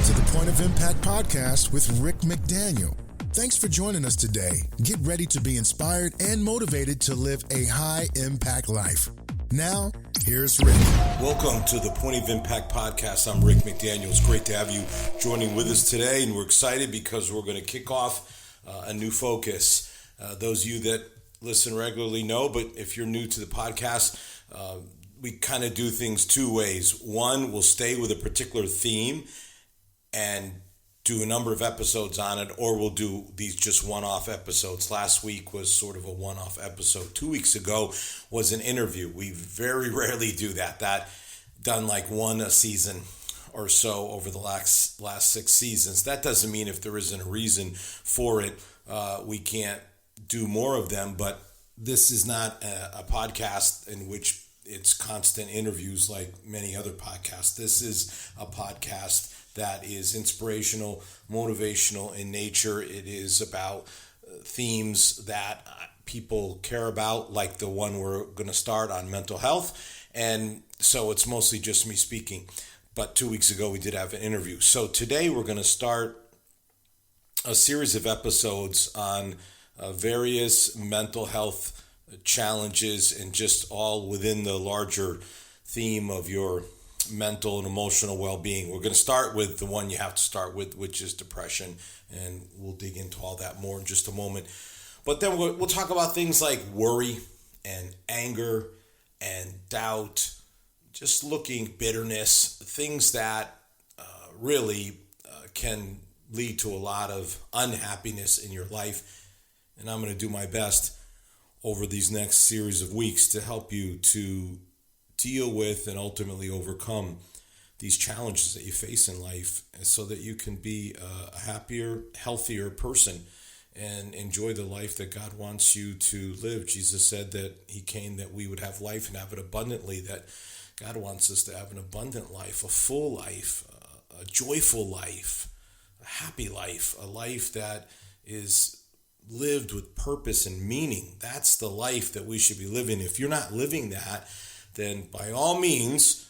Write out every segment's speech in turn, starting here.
to the Point of Impact podcast with Rick McDaniel. Thanks for joining us today. Get ready to be inspired and motivated to live a high-impact life. Now, here's Rick. Welcome to the Point of Impact podcast. I'm Rick McDaniel. It's great to have you joining with us today, and we're excited because we're going to kick off a new focus. Those of you that listen regularly know, but if you're new to the podcast, we kind of do things two ways. One, we'll stay with a particular theme and do a number of episodes on it, or we'll do these just one-off episodes. Last week was sort of a one-off episode. 2 weeks ago was an interview. We very rarely do that. That done like one a season or so over the last 6 seasons. That doesn't mean if there isn't a reason for it, we can't do more of them, but this is not a podcast in which it's constant interviews like many other podcasts. This is a podcast that is inspirational, motivational in nature. It is about themes that people care about, like the one we're going to start on mental health. And so it's mostly just me speaking. But 2 weeks ago, we did have an interview. So today we're going to start a series of episodes on various mental health challenges and just all within the larger theme of your mental and emotional well-being. We're going to start with the one you have to start with, which is depression, and we'll dig into all that more in just a moment. But then we'll talk about things like worry and anger and doubt, just bitterness, things that really can lead to a lot of unhappiness in your life. And I'm going to do my best over these next series of weeks to help you to deal with and ultimately overcome these challenges that you face in life so that you can be a happier, healthier person and enjoy the life that God wants you to live. Jesus said that he came that we would have life and have it abundantly, that God wants us to have an abundant life, a full life, a joyful life, a happy life, a life that is lived with purpose and meaning. That's the life that we should be living. If you're not living that, then by all means,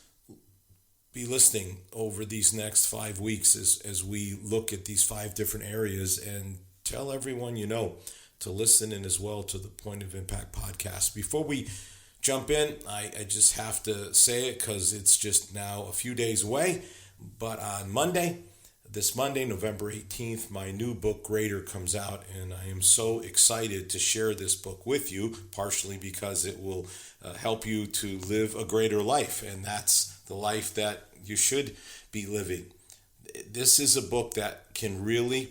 be listening over these next 5 weeks as we look at these 5 different areas, and tell everyone you know to listen in as well to the Point of Impact podcast. Before we jump in, I just have to say it because it's just now a few days away, but on this Monday, November 18th, my new book, Greater, comes out, and I am so excited to share this book with you, partially because it will help you to live a greater life, and that's the life that you should be living. This is a book that can really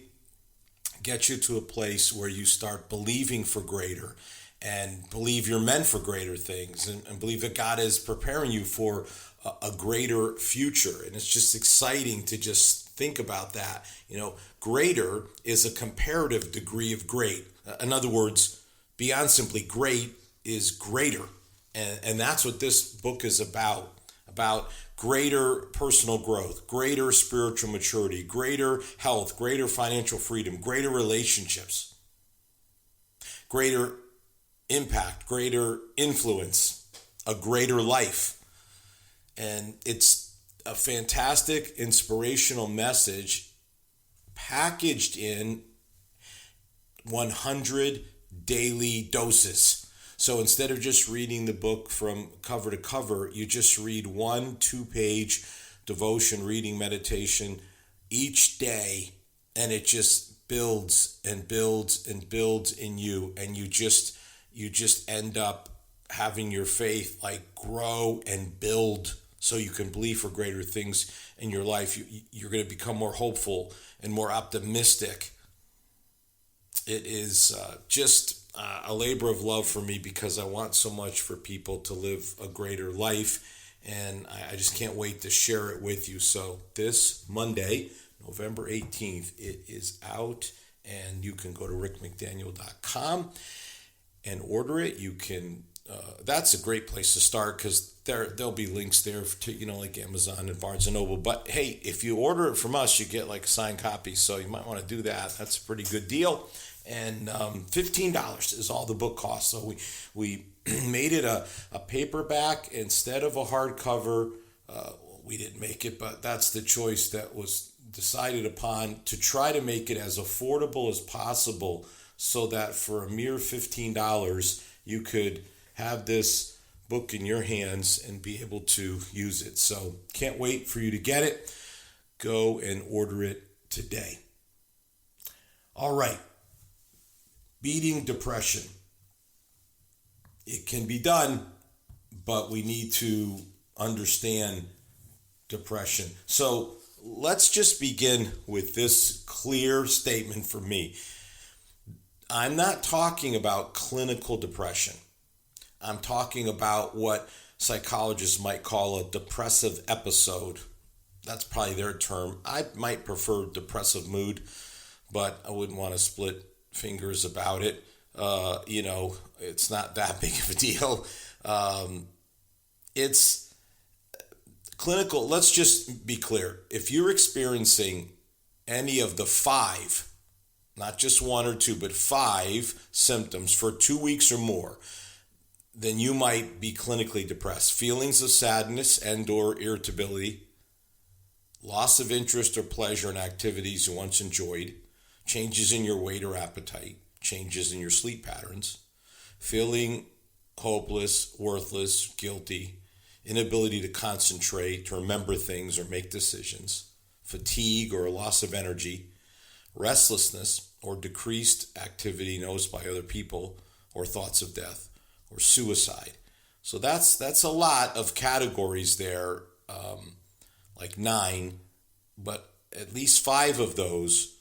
get you to a place where you start believing for greater and believe you're meant for greater things and believe that God is preparing you for a greater future. And it's just exciting to just think about that. Greater is a comparative degree of great. In other words, beyond simply great is greater. And that's what this book is about greater personal growth, greater spiritual maturity, greater health, greater financial freedom, greater relationships, greater impact, greater influence, a greater life. And it's a fantastic, inspirational message packaged in 100 daily doses. So instead of just reading the book from cover to cover, you just read 1 2-page devotion, reading, meditation each day, and it just builds and builds and builds in you, and you just end up having your faith grow and build so you can believe for greater things in your life. You're going to become more hopeful and more optimistic. It is just a labor of love for me because I want so much for people to live a greater life, and I just can't wait to share it with you. So this Monday, November 18th, it is out, and you can go to rickmcdaniel.com and order it. You can that's a great place to start because there'll be links there to like Amazon and Barnes & Noble. But hey, if you order it from us, you get a signed copy, so you might want to do that. That's a pretty good deal. And $15 is all the book costs. So we made it a paperback instead of a hardcover. We didn't make it, but that's the choice that was decided upon to try to make it as affordable as possible so that for a mere $15 you could have this book in your hands and be able to use it. So can't wait for you to get it. Go and order it today. All right. Beating depression. It can be done, but we need to understand depression. So let's just begin with this clear statement for me. I'm not talking about clinical depression. I'm talking about what psychologists might call a depressive episode. That's probably their term. I might prefer depressive mood, but I wouldn't want to split fingers about it. It's not that big of a deal. It's clinical. Let's just be clear. If you're experiencing any of the 5, not just 1 or 2, but 5 symptoms for 2 weeks or more, then you might be clinically depressed. Feelings of sadness and or irritability, loss of interest or pleasure in activities you once enjoyed, changes in your weight or appetite, changes in your sleep patterns, feeling hopeless, worthless, guilty, inability to concentrate, to remember things or make decisions, fatigue or loss of energy, restlessness or decreased activity noticed by other people, or thoughts of death or suicide. So that's a lot of categories there, like 9, but at least 5 of those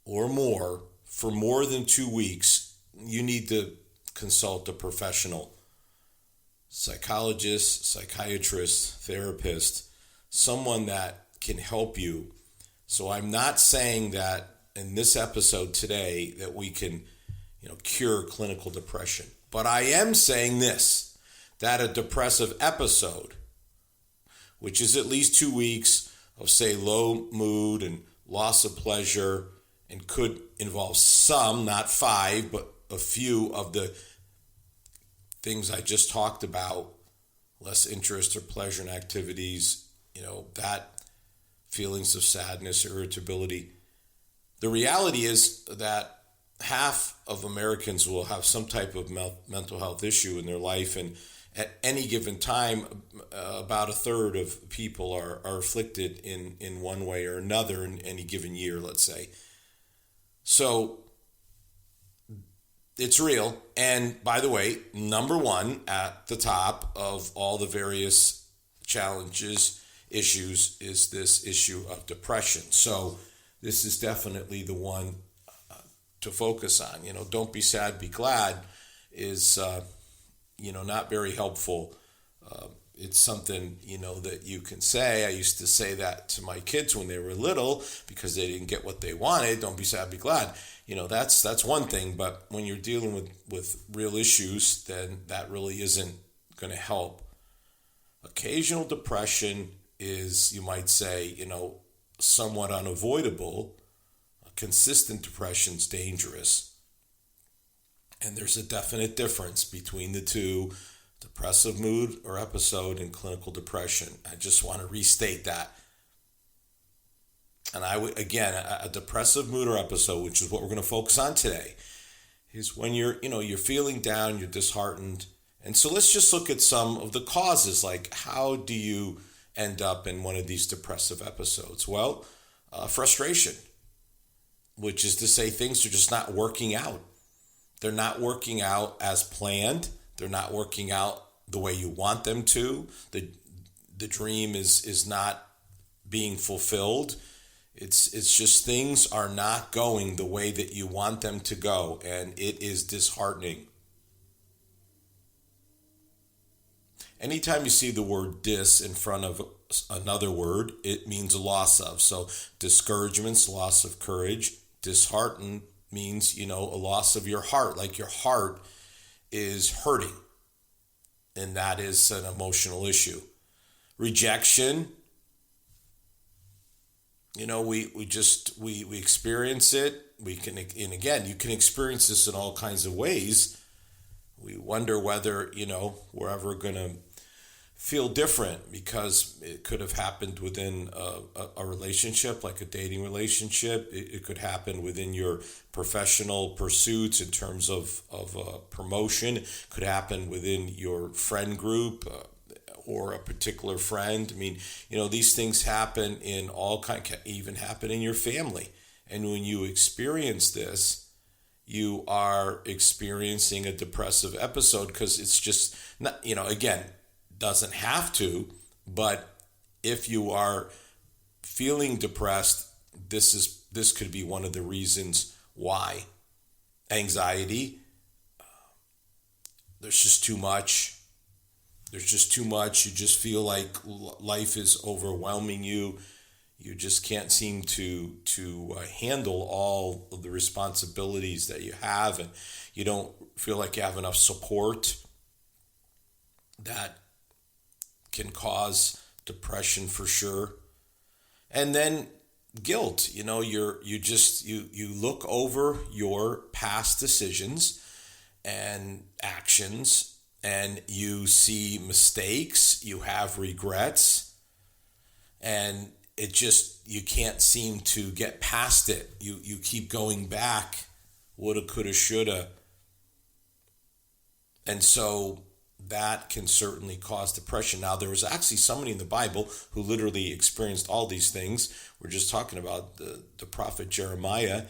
or more for more than 2 weeks, you need to consult a professional, psychologist, psychiatrist, therapist, someone that can help you. So I'm not saying that in this episode today that we can, cure clinical depression. But I am saying this, that a depressive episode, which is at least 2 weeks of, say, low mood and loss of pleasure, and could involve some, not 5, but a few of the things I just talked about, less interest or pleasure in activities, that feelings of sadness, irritability. The reality is that half of Americans will have some type of mental health issue in their life, and at any given time, about a third of people are afflicted in one way or another in any given year, let's say. So it's real. And by the way, number 1 at the top of all the various challenges, issues, is this issue of depression. So this is definitely the one to focus on. Don't be sad, be glad is, not very helpful. It's something, that you can say. I used to say that to my kids when they were little because they didn't get what they wanted. Don't be sad, be glad. That's one thing. But when you're dealing with real issues, then that really isn't going to help. Occasional depression is, you might say, somewhat unavoidable. Consistent depression is dangerous. And there's a definite difference between the two, depressive mood or episode and clinical depression. I just want to restate that. And I would, again, a depressive mood or episode, which is what we're going to focus on today, is when you're feeling down, you're disheartened. And so let's just look at some of the causes, like how do you end up in one of these depressive episodes? Well, frustration, which is to say things are just not working out. They're not working out as planned. They're not working out the way you want them to. The dream is not being fulfilled. It's just things are not going the way that you want them to go, and it is disheartening. Anytime you see the word dis in front of another word, it means a loss of. So discouragement's loss of courage. Disheartened means, a loss of your heart, like your heart is hurting. And that is an emotional issue. Rejection, we experience it. And again, you can experience this in all kinds of ways. We wonder whether, we're ever going to feel different because it could have happened within a relationship, like a dating relationship. It could happen within your professional pursuits in terms of promotion. It could happen within your friend group or a particular friend. I mean, these things happen in all kind, can even happen in your family. And when you experience this, you are experiencing a depressive episode because it's just not, again, doesn't have to, but if you are feeling depressed, this could be one of the reasons why. Anxiety, there's just too much. You just feel like life is overwhelming you. You just can't seem to handle all of the responsibilities that you have, and you don't feel like you have enough support. That can cause depression for sure. And then guilt, you look over your past decisions and actions, and you see mistakes, you have regrets, and you can't seem to get past it. You keep going back, woulda, coulda, shoulda. And so that can certainly cause depression. Now, there was actually somebody in the Bible who literally experienced all these things. We're just talking about the prophet Jeremiah.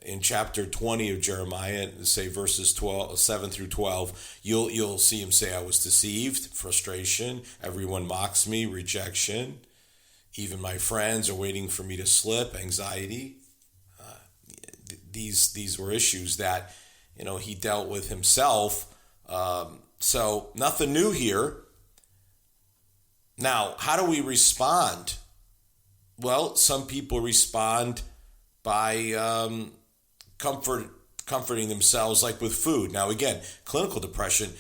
In chapter 20 of Jeremiah, say verses 7 through 12, you'll see him say, I was deceived, frustration, everyone mocks me, rejection, even my friends are waiting for me to slip, anxiety. These were issues that he dealt with himself. So nothing new here. Now, how do we respond? Well, some people respond by comforting themselves, like with food. Now, again, clinical depression,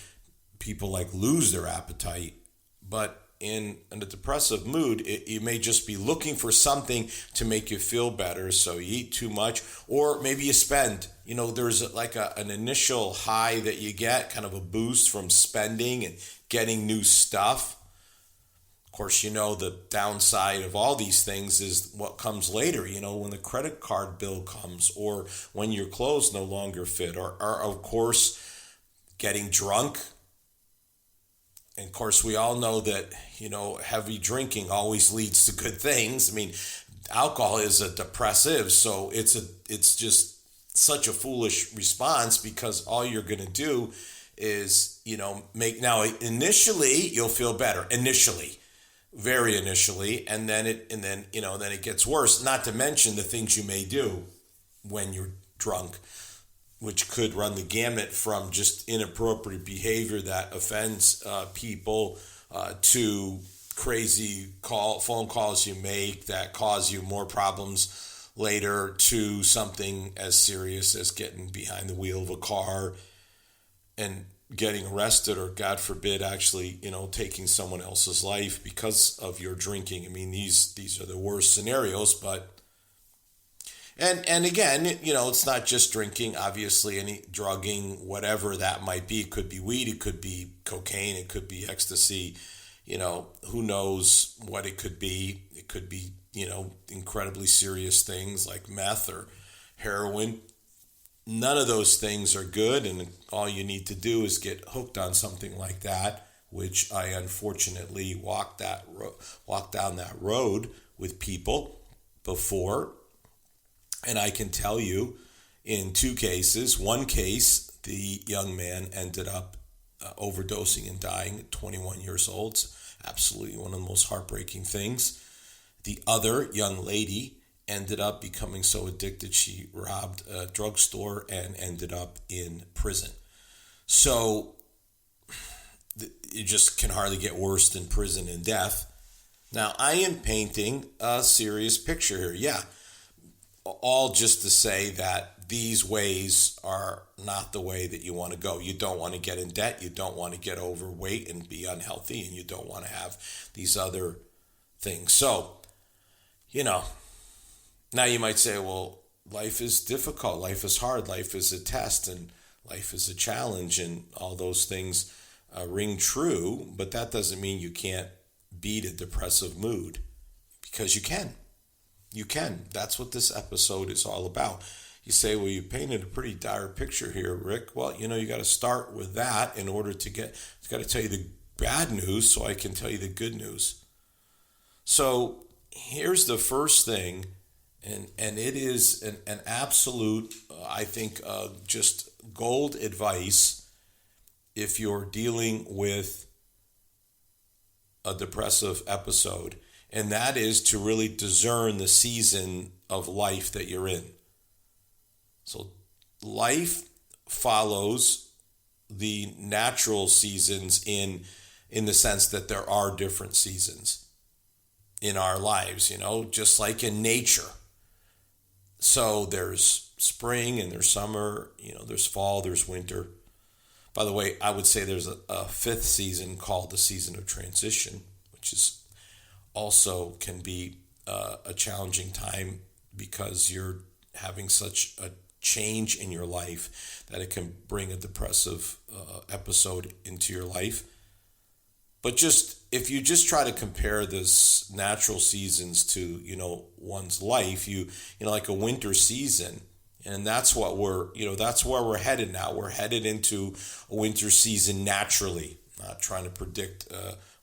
people lose their appetite, but in a depressive mood, you may just be looking for something to make you feel better. So you eat too much, or maybe you spend. There's an initial high that you get, kind of a boost from spending and getting new stuff. Of course, the downside of all these things is what comes later, when the credit card bill comes, or when your clothes no longer fit, or of course, getting drunk. And of course, we all know that, heavy drinking always leads to good things. I mean, alcohol is a depressive, so it's just such a foolish response, because all you're going to do is, initially you'll feel better. Very initially, and then it gets worse. Not to mention the things you may do when you're drunk, which could run the gamut from just inappropriate behavior that offends people to crazy phone calls you make that cause you more problems later, to something as serious as getting behind the wheel of a car and getting arrested, or God forbid, actually, taking someone else's life because of your drinking. I mean, these are the worst scenarios, but and again, it's not just drinking. Obviously, any drugging, whatever that might be, it could be weed, it could be cocaine, it could be ecstasy. Who knows what it could be? It could be, incredibly serious things like meth or heroin. None of those things are good, and all you need to do is get hooked on something like that, which I unfortunately walked down that road with people before. And I can tell you, in two cases, one case, the young man ended up overdosing and dying at 21 years old. It's absolutely one of the most heartbreaking things. The other young lady ended up becoming so addicted she robbed a drugstore and ended up in prison. So it just can hardly get worse than prison and death. Now, I am painting a serious picture here. Yeah, all just to say that these ways are not the way that you want to go. You don't want to get in debt. You don't want to get overweight and be unhealthy, and you don't want to have these other things. So, now you might say, well, life is difficult, life is hard, life is a test, and life is a challenge, and all those things ring true, but that doesn't mean you can't beat a depressive mood, because you can. You can. That's what this episode is all about. You say, well, you painted a pretty dire picture here, Rick. Well, you got to start with that in order to get, it's got to tell you the bad news so I can tell you the good news. So here's the first thing, and it is an absolute, I think, just gold advice if you're dealing with a depressive episode, and that is to really discern the season of life that you're in. So life follows the natural seasons in the sense that there are different seasons in our lives, just like in nature. So there's spring and there's summer, there's fall, there's winter. By the way, I would say there's a fifth season called the season of transition, which is also can be a challenging time because you're having such a change in your life that it can bring a depressive episode into your life. But if you just try to compare this natural seasons to one's life, like a winter season, and that's what that's where we're headed now. We're headed into a winter season naturally. Not trying to predict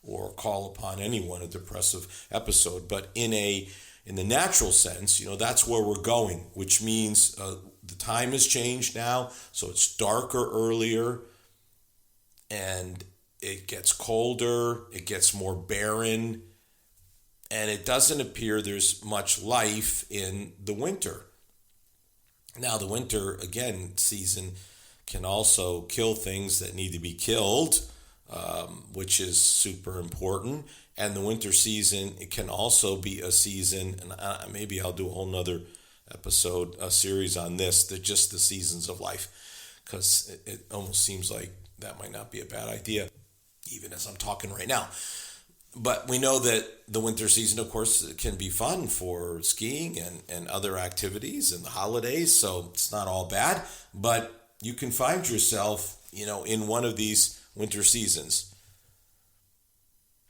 or call upon anyone a depressive episode, but in the natural sense, that's where we're going, which means the time has changed now, so it's darker earlier, and it gets colder, it gets more barren, and it doesn't appear there's much life in the winter. Now, the winter, again, season can also kill things that need to be killed, which is super important. And the winter season, it can also be a season, and maybe I'll do a whole nother episode, a series on this, just the seasons of life, because it almost seems like that might not be a bad idea, even as I'm talking right now. But we know that the winter season, of course, can be fun for skiing and other activities and the holidays, so it's not all bad. But you can find yourself, in one of these winter seasons.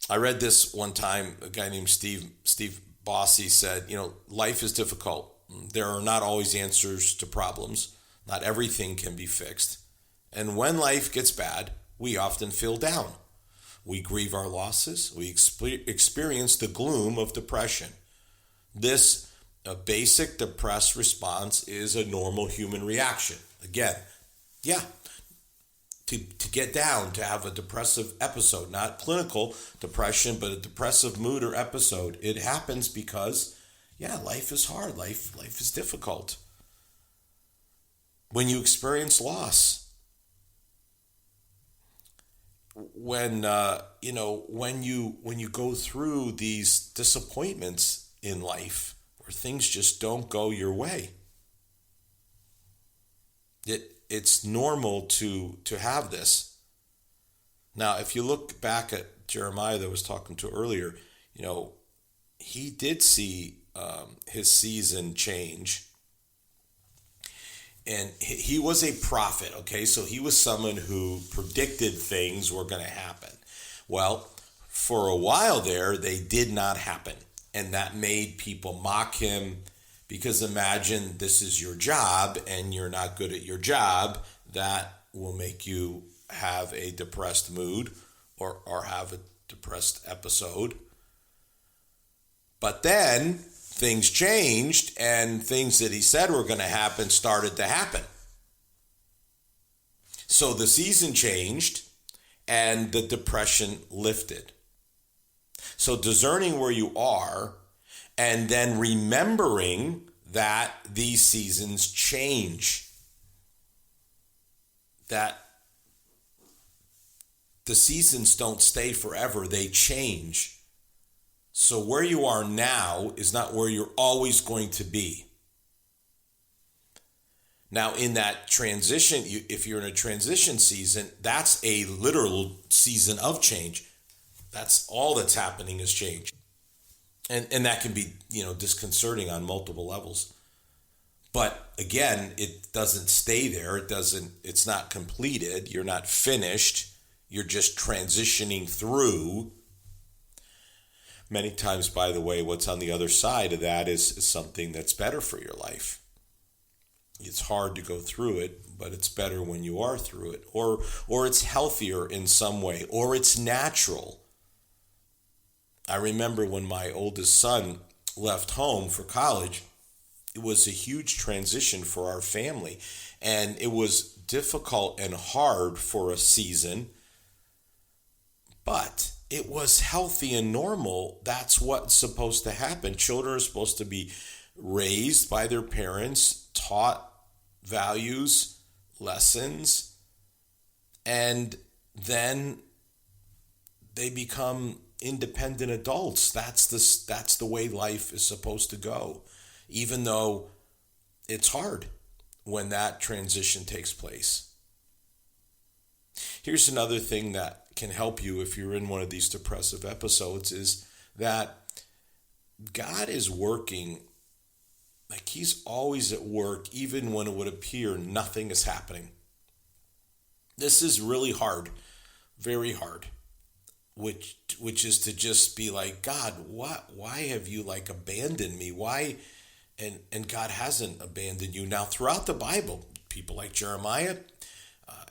I read this one time, a guy named Steve Bossy said, life is difficult. There are not always answers to problems. Not everything can be fixed. And when life gets bad, we often feel down. We grieve our losses. We experience the gloom of depression. This basic depressed response is a normal human reaction. Again, to get down, to have a depressive episode, not clinical depression, but a depressive mood or episode. It happens because, life is hard. Life is difficult. When you experience loss, when you go through these disappointments in life where things just don't go your way, it's normal to have this. Now, if you look back at Jeremiah that I was talking to earlier, he did see his season change. And he was a prophet, okay? So he was someone who predicted things were going to happen. Well, for a while there, they did not happen. And that made people mock him, because imagine this is your job and you're not good at your job. That will make you have a depressed mood or have a depressed episode. But then things changed, and things that he said were going to happen started to happen. So the season changed and the depression lifted. So discerning where you are and then remembering that these seasons change, that the seasons don't stay forever, they change. So where you are now is not where you're always going to be. Now, in that transition, if you're in a transition season, that's a literal season of change. That's all that's happening is change. And that can be, disconcerting on multiple levels. But again, it doesn't stay there. It's not completed. You're not finished. You're just transitioning through. Many times, by the way, what's on the other side of that is something that's better for your life. It's hard to go through it, but it's better when you are through it. Or it's healthier in some way, or it's natural. I remember when my oldest son left home for college, it was a huge transition for our family. And it was difficult and hard for a season, but it was healthy and normal. That's what's supposed to happen. Children are supposed to be raised by their parents, taught values, lessons, and then they become independent adults. That's the way life is supposed to go, even though it's hard when that transition takes place. Here's another thing that can help you if you're in one of these depressive episodes, is that God is working. Like, he's always at work, even when it would appear nothing is happening. This is really hard, very hard, which is to just be like, God, why have you like abandoned me? Why? And God hasn't abandoned you. Now, throughout the Bible, people like Jeremiah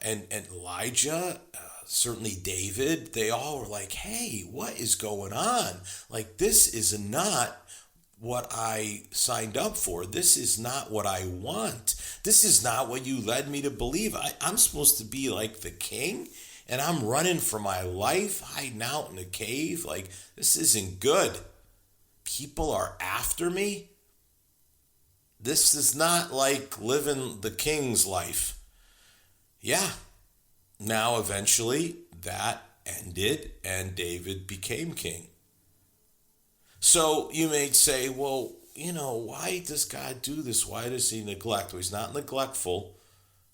and Elijah, certainly David, they all were like, hey, what is going on? Like, this is not what I signed up for. This is not what I want. This is not what you led me to believe. I'm supposed to be like the king, and I'm running for my life, hiding out in a cave. Like, this isn't good. People are after me. This is not like living the king's life. Yeah. Now, eventually, that ended, and David became king. So you may say, well, why does God do this? Why does he neglect? Well, he's not neglectful.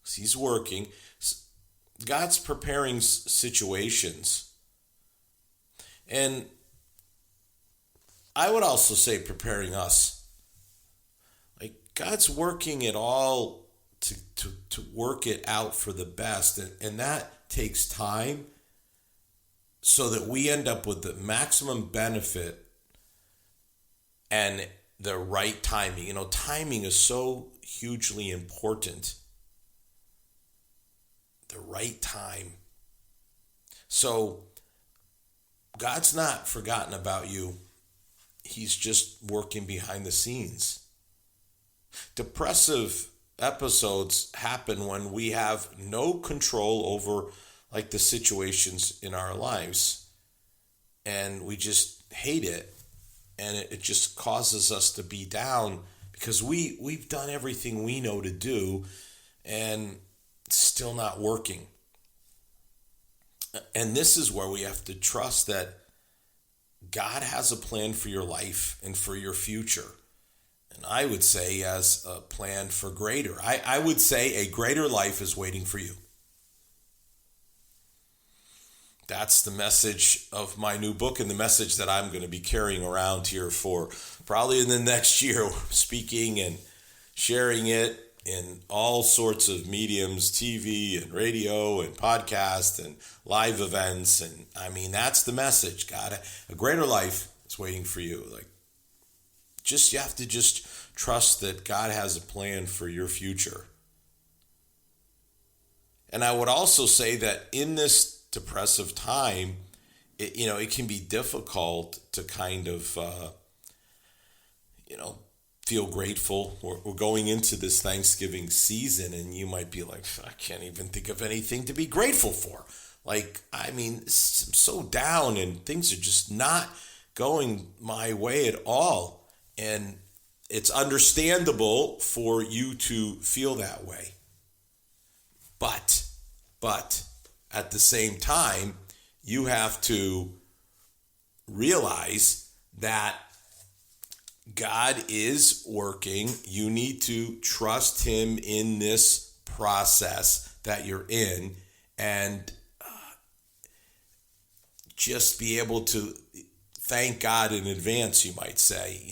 He's working. God's preparing situations. And I would also say preparing us. Like, God's working it all to work it out for the best. And that takes time so that we end up with the maximum benefit and the right timing. Timing is so hugely important. The right time. So God's not forgotten about you. He's just working behind the scenes. Depressive episodes happen when we have no control over like the situations in our lives, and we just hate it, and it just causes us to be down because we've done everything we know to do and it's still not working. And this is where we have to trust that God has a plan for your life and for your future. And I would say he has a plan for greater. I would say a greater life is waiting for you. That's the message of my new book and the message that I'm going to be carrying around here for probably in the next year, speaking and sharing it in all sorts of mediums, TV and radio and podcast and live events. And I mean, that's the message. God, a greater life is waiting for you. Like, you have to just trust that God has a plan for your future. And I would also say that in this depressive time, it can be difficult to kind of, feel grateful. We're going into this Thanksgiving season, and you might be like, I can't even think of anything to be grateful for. Like, I mean, I'm so down, and things are just not going my way at all. And it's understandable for you to feel that way. But at the same time, you have to realize that God is working. You need to trust him in this process that you're in, and just be able to thank God in advance, you might say.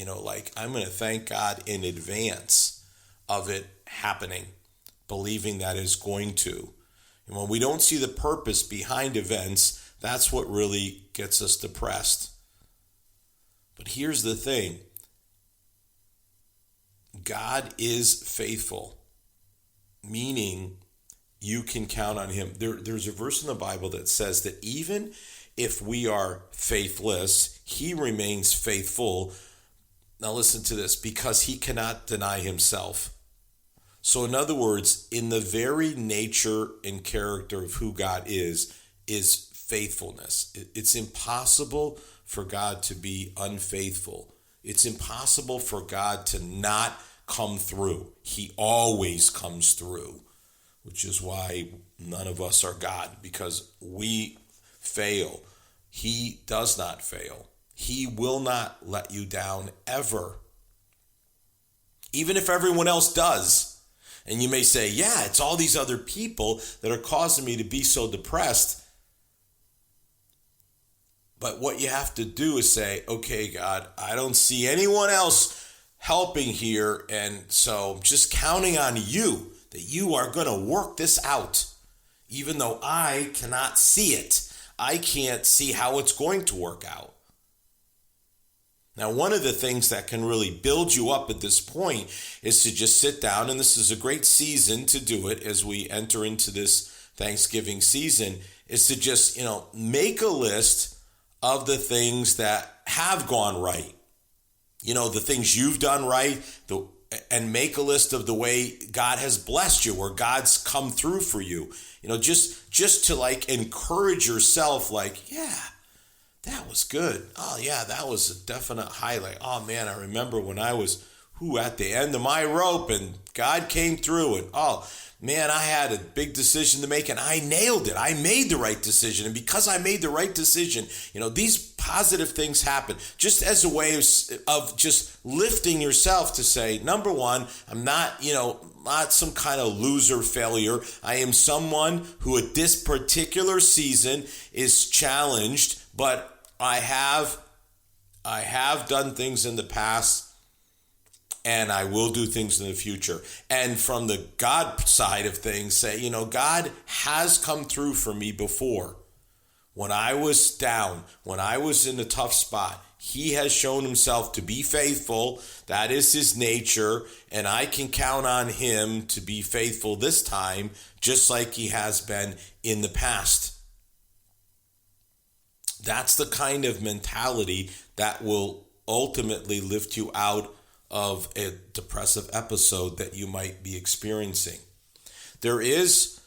I'm going to thank God in advance of it happening, believing that it's going to. And when we don't see the purpose behind events, that's what really gets us depressed. But here's the thing. God is faithful, meaning you can count on him. There's a verse in the Bible that says that even if we are faithless, he remains faithful. Now listen to this, because he cannot deny himself. So in other words, in the very nature and character of who God is faithfulness. It's impossible for God to be unfaithful. It's impossible for God to not come through. He always comes through, which is why none of us are God, because we fail. He does not fail. He will not let you down ever. Even if everyone else does. And you may say, yeah, it's all these other people that are causing me to be so depressed. But what you have to do is say, okay, God, I don't see anyone else helping here. And so I'm just counting on you that you are going to work this out, even though I cannot see it. I can't see how it's going to work out. Now, one of the things that can really build you up at this point is to just sit down, and this is a great season to do it as we enter into this Thanksgiving season, is to just, make a list of the things that have gone right. The things you've done right, and make a list of the way God has blessed you, where God's come through for you. Just to encourage yourself, yeah, that was good. Oh yeah, that was a definite highlight. Oh man, I remember when I was at the end of my rope and God came through, and oh man, I had a big decision to make and I nailed it. I made the right decision. And because I made the right decision, these positive things happen, just as a way of just lifting yourself to say, number one, I'm not, not some kind of loser failure. I am someone who at this particular season is challenged, but I have done things in the past, and I will do things in the future. And from the God side of things, say, God has come through for me before. When I was down, when I was in a tough spot, he has shown himself to be faithful. That is his nature, and I can count on him to be faithful this time, just like he has been in the past. That's the kind of mentality that will ultimately lift you out of a depressive episode that you might be experiencing. There is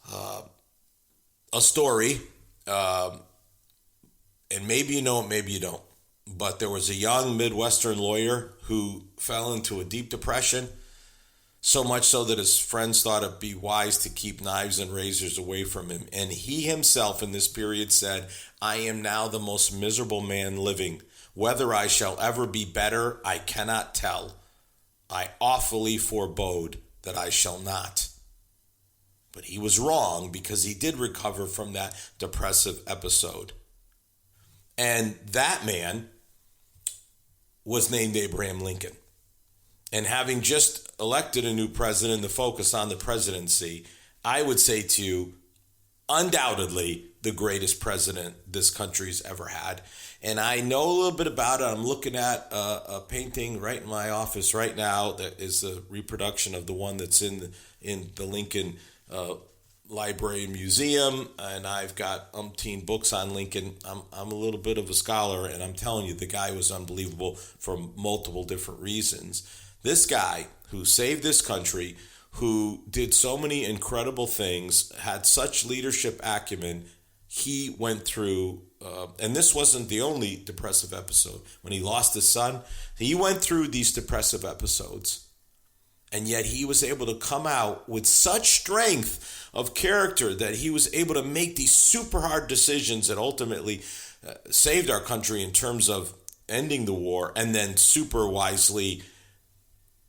a story, and maybe you know it, maybe you don't, but there was a young Midwestern lawyer who fell into a deep depression, so much so that his friends thought it'd be wise to keep knives and razors away from him. And he himself in this period said, I am now the most miserable man living. Whether I shall ever be better, I cannot tell. I awfully forebode that I shall not. But he was wrong, because he did recover from that depressive episode. And that man was named Abraham Lincoln. And having just elected a new president, the focus on the presidency, I would say to you, undoubtedly the greatest president this country's ever had. And I know a little bit about it. I'm looking at a painting right in my office right now that is a reproduction of the one that's in the Lincoln Library and Museum, and I've got umpteen books on Lincoln. I'm a little bit of a scholar, and I'm telling you, the guy was unbelievable for multiple different reasons. This guy who saved this country, who did so many incredible things, had such leadership acumen, he went through, and this wasn't the only depressive episode. When he lost his son, he went through these depressive episodes. And yet he was able to come out with such strength of character that he was able to make these super hard decisions that ultimately saved our country in terms of ending the war, and then super wisely,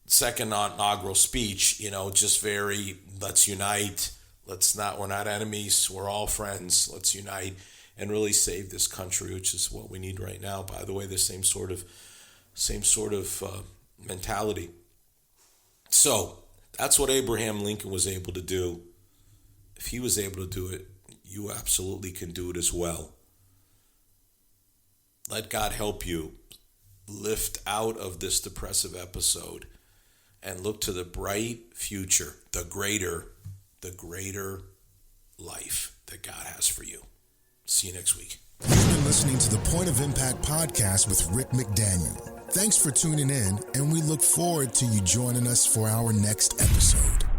second inaugural speech, just very, let's unite, we're not enemies, we're all friends, let's unite and really save this country, which is what we need right now. By the way, the same sort of mentality. So that's what Abraham Lincoln was able to do. If he was able to do it, you absolutely can do it as well. Let God help you lift out of this depressive episode and look to the bright future, the greater life that God has for you. See you next week. You've been listening to the Point of Impact podcast with Rick McDaniel. Thanks for tuning in, and we look forward to you joining us for our next episode.